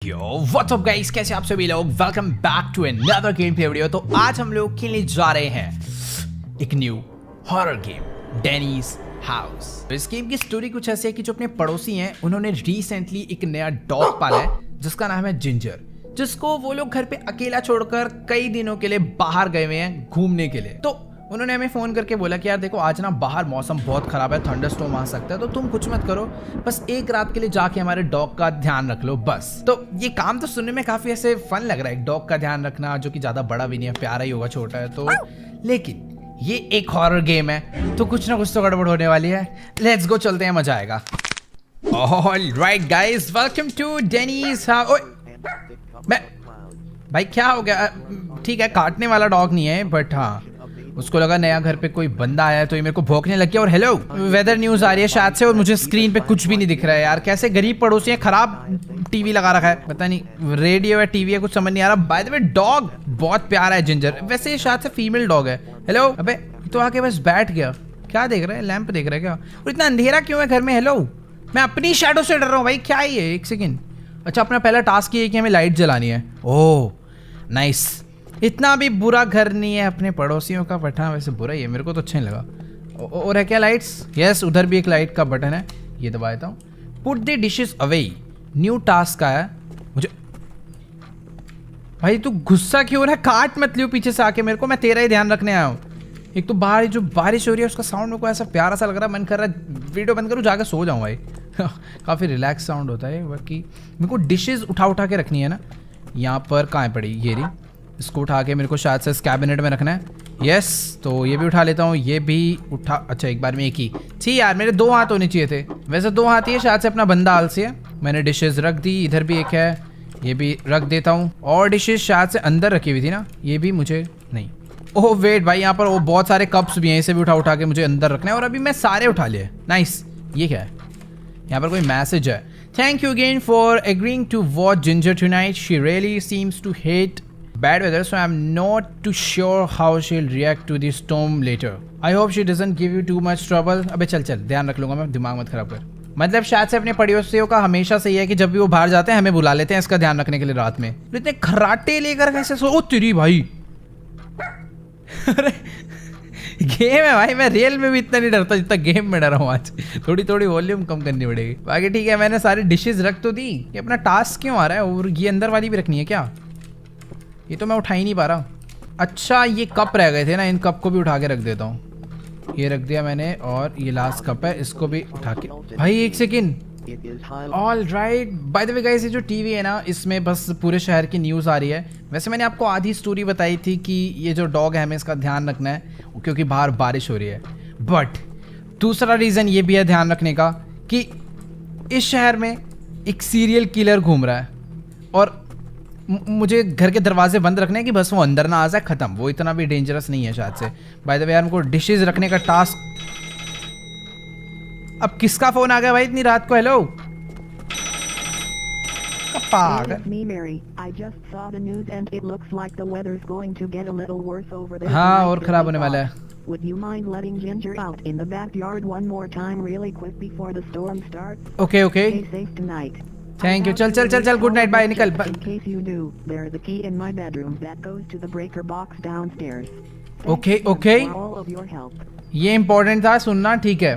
Yo what's up guys, कैसे आप सभी लोग। Welcome back to another game play video. तो आज हम लोग खेलने जा रहे हैं एक new horror game, Danny's house. तो इस गेम की स्टोरी कुछ ऐसी है कि जो अपने पड़ोसी हैं उन्होंने रिसेंटली एक नया डॉग पाला है जिसका नाम है जिंजर, जिसको वो लोग घर पे अकेला छोड़कर कई दिनों के लिए बाहर गए हुए हैं घूमने के लिए। तो उन्होंने हमें फ़ोन करके बोला कि यार देखो आज ना बाहर मौसम बहुत ख़राब है, थंडरस्टॉर्म आ सकता है, तो तुम कुछ मत करो, बस एक रात के लिए जाके हमारे डॉग का ध्यान रख लो बस। तो ये काम तो सुनने में काफ़ी ऐसे फन लग रहा है, एक डॉग का ध्यान रखना जो कि ज़्यादा बड़ा भी नहीं है, प्यारा ही होगा, छोटा है तो। लेकिन ये एक हॉरर गेम है तो कुछ ना कुछ तो गड़बड़ होने वाली है। लेट्स गो, चलते हैं, मजा आएगा। Alright guys, welcome to Denny's house. मैं भाई क्या हो गया? ठीक है, काटने वाला डॉग नहीं है, बट हाँ उसको लगा नया घर पे कोई बंदा आया है तो ये मेरे को भौंकने लग गया। और हेलो, वेदर न्यूज़ आ रही है शायद से और मुझे स्क्रीन पे कुछ भी नहीं दिख रहा है यार। कैसे गरीब पड़ोसी हैं, खराब टीवी लगा रखा है, पता नहीं रेडियो है टीवी है, कुछ समझ नहीं आ रहा। बाय द वे डॉग बहुत प्यारा है जिंजर, वैसे ये शायद से फीमेल डॉग है। हेलो, अबे तो आके बस बैठ गया, क्या देख रहा है? लैंप देख रहा है क्या? और इतना अंधेरा क्यों है घर में? हेलो, मैं अपनी शैडो से डर रहा हूँ भाई, क्या ही है? एक सेकेंड। अच्छा, अपना पहला टास्क ये है कि हमें लाइट जलानी है। ओह नाइस, इतना भी बुरा घर नहीं है अपने पड़ोसियों का, बट हाँ वैसे बुरा ही है, मेरे को तो अच्छा नहीं लगा। और है क्या लाइट्स? यस, उधर भी एक लाइट का बटन है, ये दबा देता हूँ। Put the dishes away, new task आया मुझे। भाई तू गुस्सा क्यों रहा है? काट मत लियो पीछे से आके मेरे को, मैं तेरा ही ध्यान रखने आया हूँ। एक तो बाहर जो बारिश हो रही है उसका साउंड मेरे को ऐसा प्यारा सा लग रहा है, मन कर रहा है वीडियो बंद करूँ जाकर सो जाऊँ भाई। काफ़ी रिलैक्स साउंड होता है। बाकी मेरे को डिशेज उठा के रखनी है ना। यहाँ पर कहाँ है पड़ी? ये रही, इसको उठा के मेरे को शायद से इस कैबिनेट में रखना है। यस, तो ये भी उठा लेता हूँ, ये भी उठा। अच्छा एक बार में एक ही थी यार, मेरे दो हाथ होने चाहिए थे। वैसे दो हाथ ही है, शायद से अपना बंदा आलसी है। मैंने डिशेज रख दी, इधर भी एक है, ये भी रख देता हूँ। और डिशेज शायद से अंदर रखी हुई थी ना, ये भी मुझे नहीं। ओह वेट भाई, यहाँ पर वो बहुत सारे कप्स भी हैं, इसे भी उठा के मुझे अंदर रखना है। और अभी मैं सारे उठा लिए। नाइस, ये क्या है? यहाँ पर कोई मैसेज है। Thank you again for agreeing to watch Ginger tonight, she really seems to hate bad weather, so I'm not too sure how she'll react to the storm later. I hope she doesn't give you too much trouble. अबे चल ध्यान रख लूंगा मैं, दिमाग मत खराब कर। मतलब शायद से अपने पड़ोसियों का हमेशा से ही है कि जब भी वो बाहर जाते हैं हमें बुला लेते हैं इसका ध्यान रखने के लिए रात में। तो इतने खराटे लेकर कैसे सो? ओ तेरी भाई। अरे गेम है भाई, मैं रियल में भी इतना नहीं डरता जितना गेम में डरा हूँ आज। थोड़ी वॉल्यूम कम करनी पड़ेगी। बाकी ठीक है, मैंने सारी डिशेज रख तो दी। ये अपना टास्क क्यों आ रहा है? और ये अंदर वाली भी रखनी है क्या? ये तो मैं उठा ही नहीं पा रहा। अच्छा ये कप रह गए थे ना, इन कप को भी उठा के रख देता हूँ। ये रख दिया मैंने, और ये लास्ट कप है, इसको भी उठा के। भाई एक second. All right, by the way guys, ये जो टीवी है ना इसमें बस पूरे शहर की न्यूज़ आ रही है। वैसे मैंने आपको आधी स्टोरी बताई थी कि ये जो डॉग है हमें इसका ध्यान रखना है क्योंकि बाहर बारिश हो रही है। बट दूसरा रीज़न ये भी है ध्यान रखने का कि इस शहर में एक सीरियल किलर घूम रहा है और मुझे घर के दरवाजे बंद रखने हैं कि बस वो अंदर ना आ जाए, खत्म। वो इतना भी डेंजरस नहीं है शायद से। बाय द वे यार, हमको डिशेज रखने का टास्क। अब किसका फोन आ गया भाई इतनी रात को? हेलो हाँ, और खराब होने वाला है। Would you mind letting Ginger out in the backyard one more time really quick before the storm starts? Okay. Stay safe tonight. Thank you. चल गुड नाइट, बाय, निकल। In case you do, there's a key in my bedroom that goes to the breaker box downstairs. Okay. For all of your help. ये important था सुनना, ठीक है।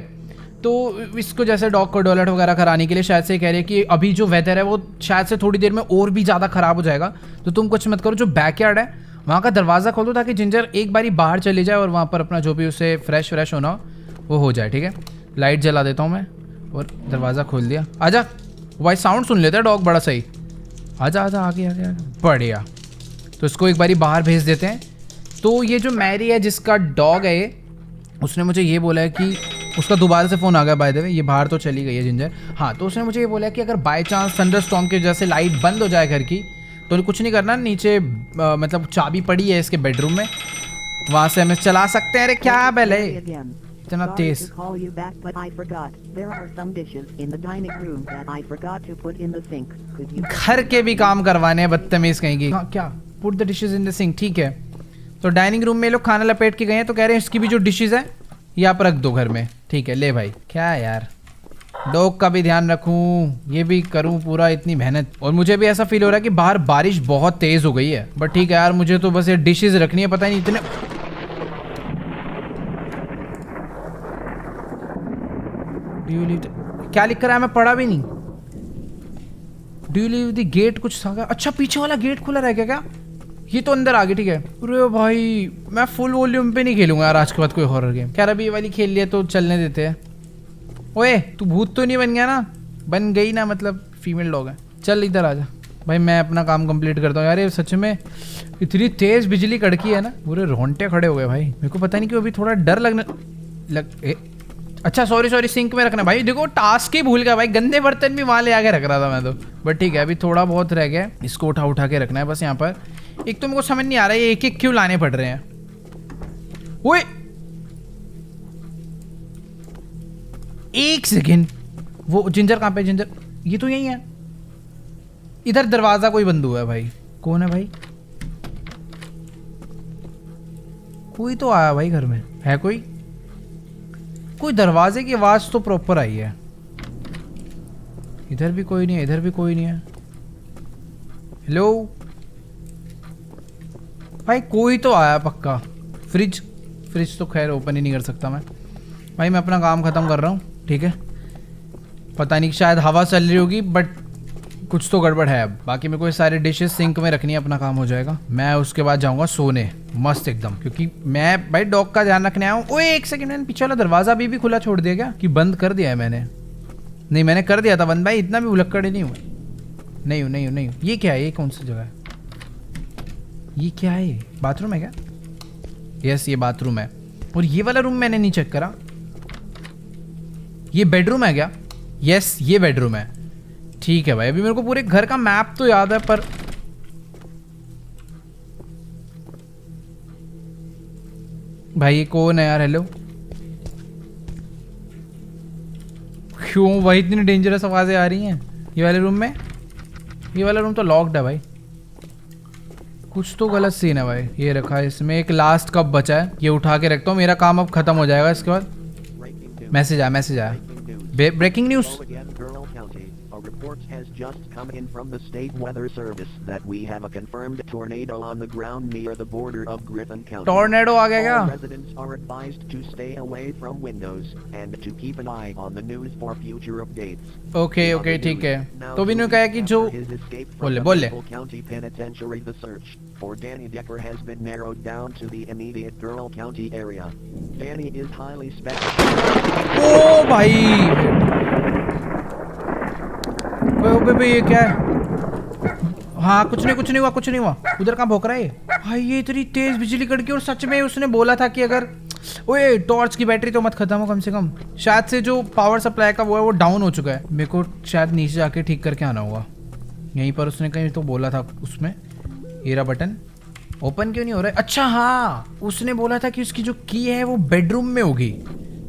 तो इसको जैसे डॉग को टॉयलेट वगैरह कराने के लिए शायद से कह रहे हैं कि अभी जो वेदर है वो शायद से थोड़ी देर में और भी ज़्यादा ख़राब हो जाएगा। तो तुम कुछ मत करो, जो बैकयार्ड है वहाँ का दरवाज़ा खोल दो ताकि जिंजर एक बारी बाहर चली जाए और वहाँ पर अपना जो भी उसे फ्रेश होना हो वो हो जाए, ठीक है। लाइट जला देता हूँ मैं और दरवाज़ा खोल दिया। आजा भाई, साउंड सुन लेता है डॉग बड़ा सही। आजा आगे बढ़िया। तो इसको एक बारी बाहर भेज देते हैं। तो ये जो मैरी है जिसका डॉग है ये, उसने मुझे ये बोला है कि उसका दोबारा से फ़ोन आ गया। बाय द वे ये बाहर तो चली गई है जिंजर। हाँ, तो उसने मुझे ये बोला है कि अगर बाय चांस थंडरस्टॉर्म की वजह से लाइट बंद हो जाए घर की तो कुछ नहीं करना, नीचे मतलब चाबी पड़ी है इसके बेडरूम में, वहाँ से हमें चला सकते हैं। अरे क्या बेल है इतना तेज? घर के भी काम करवाने हैं बदतमीज कहीं की। क्या? Put the dishes in the sink, ठीक है। तो डाइनिंग रूम में लोग खाना लपेट के गए हैं तो कह रहे हैं इसकी भी जो डिशेज है यहाँ पर रख दो घर में, ठीक है। ले भाई, क्या है यार? डॉग का भी ध्यान रखूं, ये भी करूं पूरा, इतनी मेहनत। और मुझे भी ऐसा फील हो रहा है कि बाहर बारिश बहुत तेज हो गई है, बट ठीक है यार, मुझे तो बस ये डिशेस रखनी है। पता नहीं इतने क्या लिख रहा है, मैं पढ़ा भी नहीं। Do you leave the gate कुछ था क्या? अच्छा पीछे वाला गेट खुला रह गया क्या? ये तो अंदर आ गया, ठीक है। अरे भाई मैं फुल वॉल्यूम पे नहीं खेलूंगा यार आज के बाद कोई हॉरर गेम। क्या अभी ये वाली खेल लिया तो चलने देते हैं। ओए तू भूत तो नहीं बन गया ना? बन गई ना, मतलब फीमेल डॉग है। चल इधर आ जा भाई, मैं अपना काम कंप्लीट करता हूँ। यार ये सच में इतनी तेज बिजली कड़की है ना, पूरे रोंगटे खड़े हो गए भाई। मेरे को पता नहीं क्यों अभी थोड़ा डर लगने अच्छा सॉरी सिंक में रखना भाई। देखो टास्क ही भूल गया भाई, गंदे बर्तन भी वहां ले आके रख रहा था मैं तो। बट ठीक है अभी थोड़ा बहुत रह गया, इसको उठा के रखना है बस यहाँ पर। एक तो मेरे को समझ नहीं आ रहा है ये एक क्यों लाने पड़ रहे हैं। ओए एक सेकेंड, वो जिंजर कहाँ पे? जिंजर ये तो यही है। इधर दरवाजा कोई बंद हुआ है भाई। कौन है भाई? कोई तो आया भाई घर में, है कोई? कोई दरवाजे की आवाज तो प्रॉपर आई है। इधर भी कोई नहीं है, इधर भी कोई नहीं है। हेलो भाई, कोई तो आया पक्का। फ्रिज तो खैर ओपन ही नहीं कर सकता मैं भाई। मैं अपना काम खत्म कर रहा हूँ, ठीक है। पता नहीं शायद हवा चल रही होगी, बट कुछ तो गड़बड़ है। अब बाकी मेरे को ये सारे डिशेस सिंक में रखनी है, अपना काम हो जाएगा। मैं उसके बाद जाऊंगा सोने मस्त एकदम, क्योंकि मैं भाई डॉग का ध्यान रखने आया हूँ। ओए एक सेकंड, मैंने पीछे वाला दरवाजा अभी भी खुला छोड़ दिया क्या? कि बंद कर दिया है मैंने? नहीं मैंने कर दिया था बंद भाई, इतना भी उलक्कड़ नहीं हूँ। नहीं हूँ। ये क्या है? ये कौन सी जगह है? ये क्या है? बाथरूम है क्या? यस ये बाथरूम है। और ये वाला रूम मैंने नहीं चेक करा। ये बेडरूम है क्या? यस ये बेडरूम है। ठीक है भाई, अभी मेरे को पूरे घर का मैप तो याद है, पर भाई ये कौन है यार? हेलो क्यों भाई इतनी डेंजरस आवाजें आ रही हैं ये वाले रूम में? ये वाला रूम तो लॉक्ड है भाई, कुछ तो गलत सीन है भाई। ये रखा है, इसमें एक लास्ट कप बचा है, ये उठा के रखता हूँ। मेरा काम अब खत्म हो जाएगा इसके बाद। मैसेज आया। Breaking news. Report has just come in from the State Weather Service that we have a confirmed tornado on the ground near the border of Griffin County. Tornado आ गया क्या? All residents are advised to stay away from windows and to keep an eye on the news for future updates. Okay ठीक है। तो भी इन्होंने कहा कि जो बोले County Penitentiary, the search for Danny Decker has been narrowed down to the immediate Girl County area. Danny is highly speculated. ओ भाई ये क्या है? हाँ कुछ नहीं हुआ। उधर कहाँ भौंक रहा है भाई? ये इतनी तेज बिजली कड़की, और सच में उसने बोला था कि अगर ओए टॉर्च की बैटरी तो मत खत्म हो कम से कम। शायद से जो पावर सप्लाई का वो है वो डाउन हो चुका है। मेरे को शायद नीचे जाके ठीक करके आना होगा। यहीं पर उसने कहीं तो बोला था उसमें। ये रहा बटन, ओपन क्यों नहीं हो रहा है? अच्छा हाँ, उसने बोला था कि उसकी जो की है वो बेडरूम में होगी,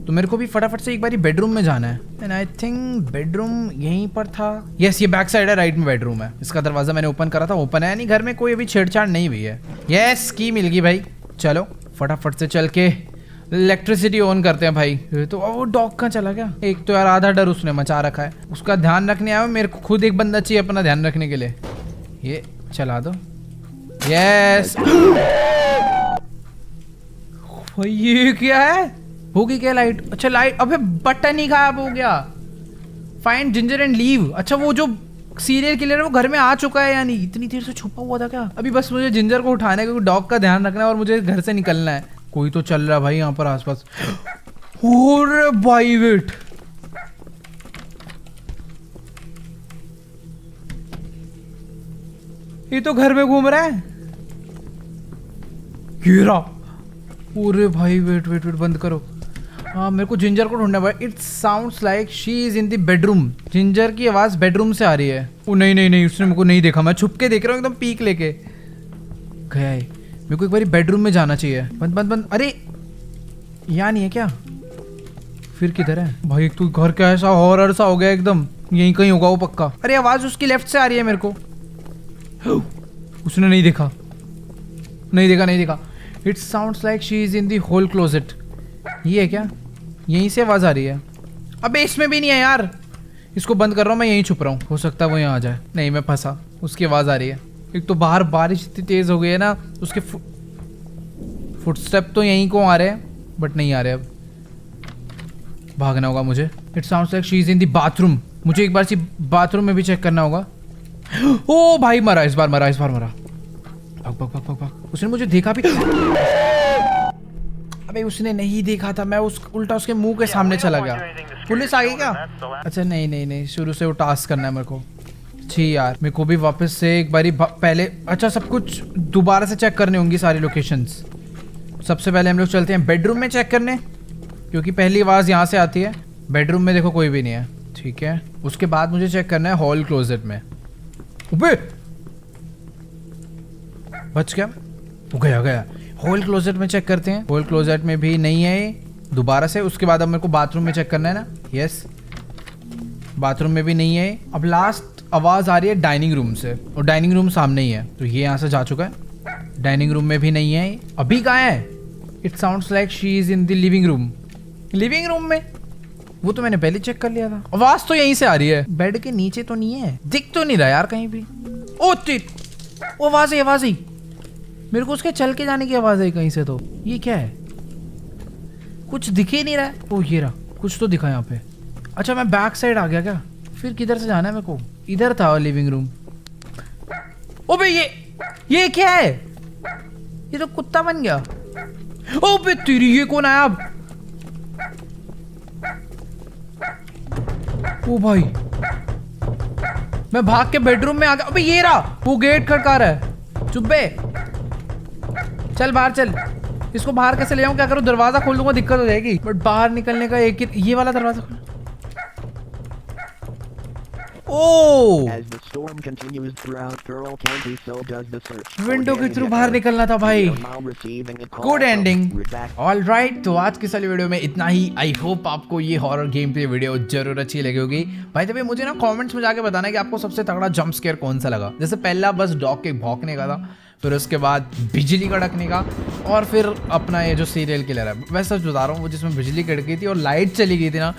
तो मेरे को भी फटाफट से एक बार बेडरूम में जाना है। एंड आई थिंक बेडरूम यहीं पर था। यस ये बैक साइड है, राइट में बेडरूम है। इसका दरवाजा मैंने ओपन करा था, ओपन है नहीं। घर में कोई अभी छेड़छाड़ नहीं हुई है। यस की मिल गई भाई। चलो फटाफट से चल के इलेक्ट्रिसिटी ऑन करते हैं भाई। तो वो डॉग कहाँ चला गया? एक तो यार आधा डर उसने मचा रखा है, उसका ध्यान रखने आया। मेरे को खुद एक बंदा चाहिए अपना ध्यान रखने के लिए। ये चला दो। यस भाई ये क्या है? होगी क्या लाइट? अच्छा लाइट, अबे बटन ही गायब हो गया। Find ginger and leave. अच्छा वो जो सीरियल किलर है वो घर में आ चुका है, यानी इतनी देर से छुपा हुआ था क्या? अभी बस मुझे जिंजर को उठाने का, डॉग का ध्यान रखना है और मुझे घर से निकलना है। कोई तो चल रहा है भाई यहाँ पर आसपास। और भाई वेट, ये तो घर में घूम रहा है। गिरा। अरे भाई वेट बंद करो। हाँ मेरे को जिंजर को ढूंढना है। It sounds like she is in the bedroom. Ginger की आवाज बेडरूम से आ रही है। ओ नहीं उसने मेरे को नहीं देखा, मैं छुप के देख रहा हूँ एकदम पीक लेके। गया है, मेरे को एक बार बेडरूम में जाना चाहिए। बंद। अरे यहाँ नहीं है क्या? फिर किधर है भाई? तू घर का ऐसा हॉरर सा हो गया एकदम। यहीं कहीं होगा वो पक्का। अरे आवाज उसकी लेफ्ट से आ रही है मेरे को। उसने नहीं देखा। It sounds like she is in the whole closet. ये है क्या? यहीं से आवाज आ रही है। अबे इसमें भी नहीं है यार। इसको बंद कर रहा हूँ, मैं यहीं छुप रहा हूँ, हो सकता है वो यहाँ आ जाए। नहीं मैं फंसा, उसकी आवाज़ आ रही है। एक तो बाहर बारिश इतनी तेज़ हो गई है ना, उसके फुटस्टेप तो यहीं को आ रहे हैं बट नहीं आ रहे। अब भागना होगा मुझे। It sounds like she is in the bathroom. मुझे एक बार सी बाथरूम में भी चेक करना होगा। ओ भाई मरा, इस बार मरा। भाग भाग भाग भाग भाग। उसने मुझे देखा भी। अबे उसने नहीं देखा था, मैं उल्टा उसके मुंह के सामने चला गया। पुलिस आ गई क्या? अच्छा नहीं, शुरू से वो टास्क करना है मेरे को। छी यार, मेरे को भी वापस से एक बारी पहले, अच्छा सब कुछ दोबारा से चेक करने होंगी सारी लोकेशंस। सबसे पहले हम लोग चलते हैं बेडरूम में चेक करने, क्योंकि पहली आवाज़ यहाँ से आती है। बेडरूम में देखो कोई भी नहीं है, ठीक है। उसके बाद मुझे चेक करना है हॉल क्लोजेट में। अबे बच गया, वो गया। हॉल क्लोजेट में चेक करते हैं। हॉल क्लोजेट में भी नहीं है दोबारा से। उसके बाद अब मेरे को बाथरूम में चेक करना है ना। यस, बाथरूम में भी नहीं है। अब लास्ट आवाज़ आ रही है डाइनिंग रूम से, और डाइनिंग रूम सामने ही है, तो ये यहाँ से जा चुका है। डाइनिंग रूम में भी नहीं है। अभी कहाँ है? It sounds like she is in the living room. Living room में वो तो मैंने पहले चेक कर लिया था। आवाज़ तो यहीं से आ रही है, बेड के नीचे तो नहीं है, दिख तो नहीं रहा यार कहीं भी। ओ तित, वो आवाज़ आई मेरे को, उसके चल के जाने की आवाज़ आई कहीं से। तो ये क्या है? कुछ दिख ही नहीं रहा है। ओ ये रहा, कुछ तो दिखा यहाँ पे। अच्छा मैं बैक साइड आ गया क्या? फिर किधर से जाना है मेरे को? इधर था लिविंग रूम। ओ बे ये क्या है? ये तो कुत्ता बन गया। ओ बे तेरी, ये कौन आया अब? ओ भाई, मैं भाग के बेडरूम में आ गया। अबे ये रहा, वो गेट खड़का रहा है। चुप बे, चल बाहर चल। इसको बाहर कैसे ले आऊं? क्या करूं? दरवाजा खोल दूंगा, दिक्कत हो जाएगी। बट बाहर निकलने का एक ही, ये वाला दरवाजा खोल। ओ विंडो के थ्रू बाहर निकलना था भाई। Good ending. ऑल राइट, तो आज की सारी वीडियो में इतना ही। आई होप आपको ये हॉरर गेम प्ले वीडियो जरूर अच्छी लगी होगी। भाई तभी मुझे ना कमेंट्स में जाके बताना कि आपको सबसे तगड़ा जंप स्केयर कौन सा लगा। जैसे पहला बस डॉग के भौंकने का था, फिर उसके बाद बिजली कड़कने का, और फिर अपना ये जो सीरियल किलर है। मैं सच बता रहा हूँ, वो जिसमें बिजली कड़की थी और लाइट चली गई थी ना,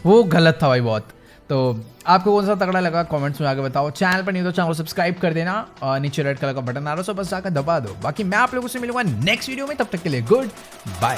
वो गलत था भाई बहुत। तो आपको कौन सा तगड़ा लगा कमेंट्स में आके बताओ। चैनल पर नहीं तो चैनल को सब्सक्राइब कर देना, और नीचे रेड कलर का बटन आ रहा है, सो बस जाकर दबा दो। बाकी मैं आप लोगों से मिलूंगा नेक्स्ट वीडियो में, तब तक के लिए गुड बाय।